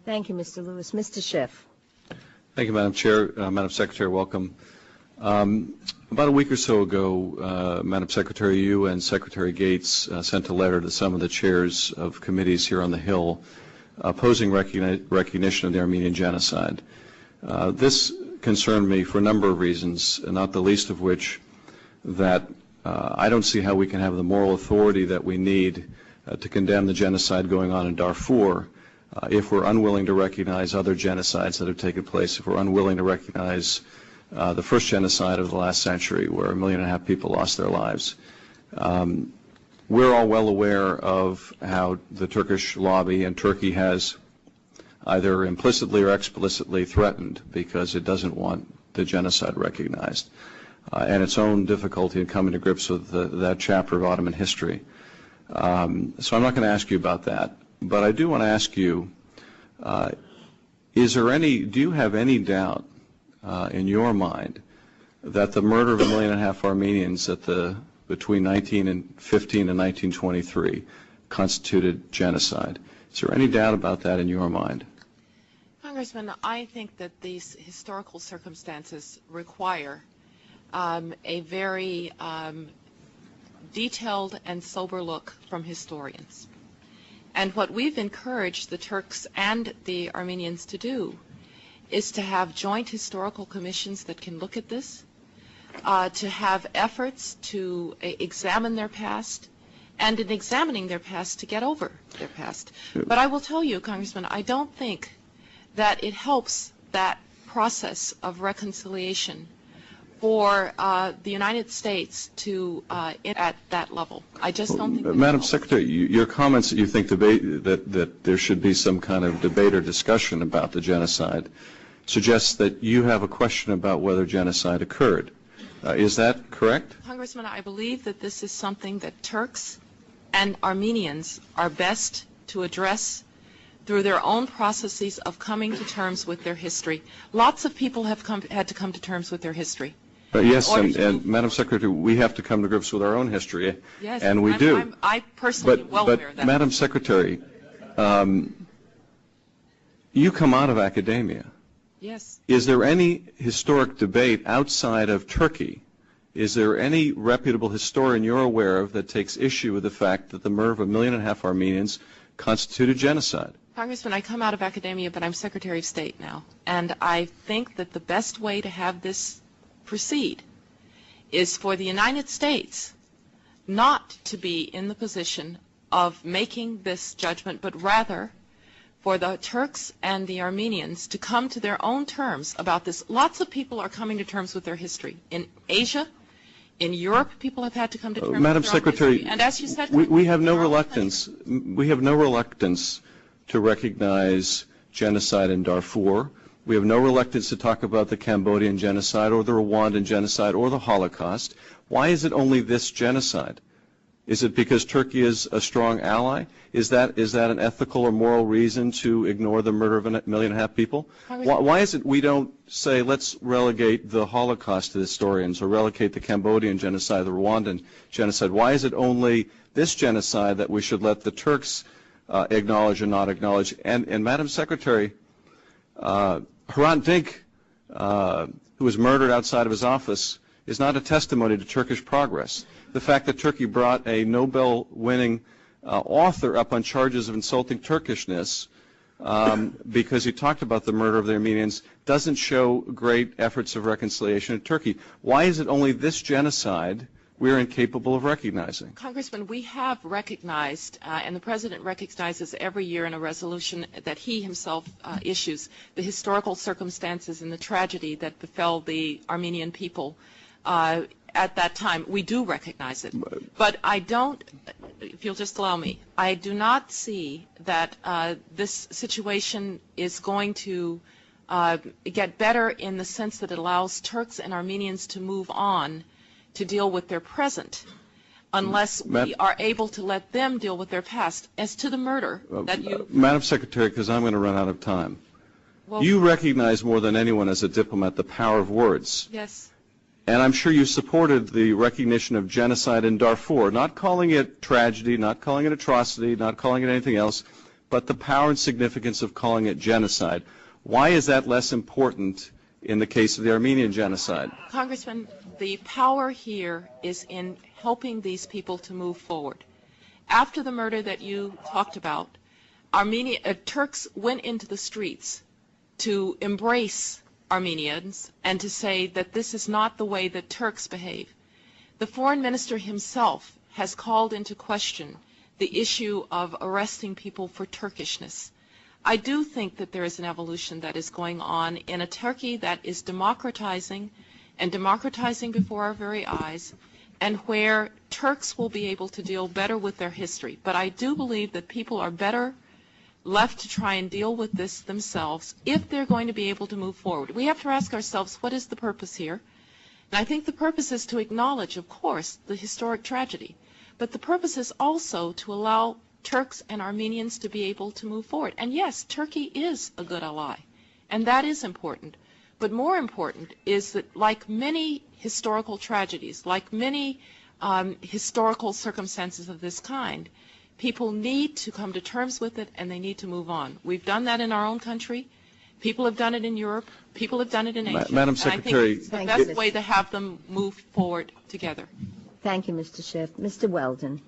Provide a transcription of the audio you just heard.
Thank you, Mr. Lewis. Mr. Schiff. Thank you, Madam Chair. Madam Secretary, welcome. About a week or so ago, Madam Secretary, you and Secretary Gates sent a letter to some of the chairs of committees here on the Hill opposing recognition of the Armenian genocide. This concerned me for a number of reasons, not the least of which that I don't see how we can have the moral authority that we need to condemn the genocide going on in Darfur if we're unwilling to recognize other genocides that have taken place, if we're unwilling to recognize the first genocide of the last century where 1.5 million people lost their lives. We're all well aware of how the Turkish lobby and Turkey has either implicitly or explicitly threatened because it doesn't want the genocide recognized, and its own difficulty in coming to grips with that chapter of Ottoman history. So I'm not going to ask you about that, but I do want to ask you, do you have any doubt in your mind that the murder of 1.5 million Armenians between 1915 and 1923 constituted genocide? Is there any doubt about that in your mind? Congressman, I think that these historical circumstances require a very detailed and sober look from historians. And what we've encouraged the Turks and the Armenians to do is to have joint historical commissions that can look at this, to have efforts to examine their past, and in examining their past to get over their past. But I will tell you, Congressman, I don't think that it helps that process of reconciliation for the United States to at that level. I just don't think. Madam Secretary, your comments that you think that there should be some kind of debate or discussion about the genocide suggests that you have a question about whether genocide occurred. Is that correct? Congressman, I believe that this is something that Turks and Armenians are best to address through their own processes of coming to terms with their history. Lots of people have had to come to terms with their history. Yes, and Madam Secretary, we have to come to grips with our own history, yes, and we do. I personally am well aware of that. Madam Secretary, you come out of academia. Yes. Is there any historic debate outside of Turkey? Is there any reputable historian you're aware of that takes issue with the fact that the murder of 1.5 million Armenians constituted genocide? Congressman, I come out of academia, but I'm Secretary of State now, and I think that the best way to have this proceed is for the United States not to be in the position of making this judgment, but rather for the Turks and the Armenians to come to their own terms about this. Lots of people are coming to terms with their history. In Asia, in Europe, people have had to come to terms Madam with their Secretary, own history. And as you said, we have no reluctance. We have no reluctance to recognize genocide in Darfur. We have no reluctance to talk about the Cambodian genocide or the Rwandan genocide or the Holocaust. Why is it only this genocide? Is it because Turkey is a strong ally? Is that an ethical or moral reason to ignore the murder of 1.5 million people? Why is it we don't say let's relegate the Holocaust to historians or relegate the Cambodian genocide, the Rwandan genocide? Why is it only this genocide that we should let the Turks acknowledge and not acknowledge? And Madam Secretary, Hrant Dink, who was murdered outside of his office, is not a testimony to Turkish progress. The fact that Turkey brought a Nobel-winning author up on charges of insulting Turkishness because he talked about the murder of the Armenians doesn't show great efforts of reconciliation in Turkey. Why is it only this genocide we're incapable of recognizing? Congressman, we have recognized, and the President recognizes every year in a resolution that he himself issues, the historical circumstances and the tragedy that befell the Armenian people at that time. We do recognize it. But I don't, if you'll just allow me, I do not see that this situation is going to get better in the sense that it allows Turks and Armenians to move on to deal with their present, unless we are able to let them deal with their past. As to the murder that you... Madam Secretary, because I'm going to run out of time, well, you recognize more than anyone as a diplomat the power of words. Yes. And I'm sure you supported the recognition of genocide in Darfur, not calling it tragedy, not calling it atrocity, not calling it anything else, but the power and significance of calling it genocide. Why is that less important in the case of the Armenian genocide? Congressman, the power here is in helping these people to move forward. After the murder that you talked about, Turks went into the streets to embrace Armenians and to say that this is not the way that Turks behave. The foreign minister himself has called into question the issue of arresting people for Turkishness. I do think that there is an evolution that is going on in a Turkey that is democratizing and democratizing before our very eyes, and where Turks will be able to deal better with their history. But I do believe that people are better left to try and deal with this themselves if they're going to be able to move forward. We have to ask ourselves, what is the purpose here? And I think the purpose is to acknowledge, of course, the historic tragedy. But the purpose is also to allow Turks and Armenians to be able to move forward. And yes, Turkey is a good ally, and that is important. But more important is that, like many historical tragedies, like many historical circumstances of this kind, people need to come to terms with it and they need to move on. We've done that in our own country. People have done it in Europe. People have done it in Asia. Madam Secretary, I think it's the best way to have them move forward together. Thank you, Mr. Schiff. Mr. Weldon.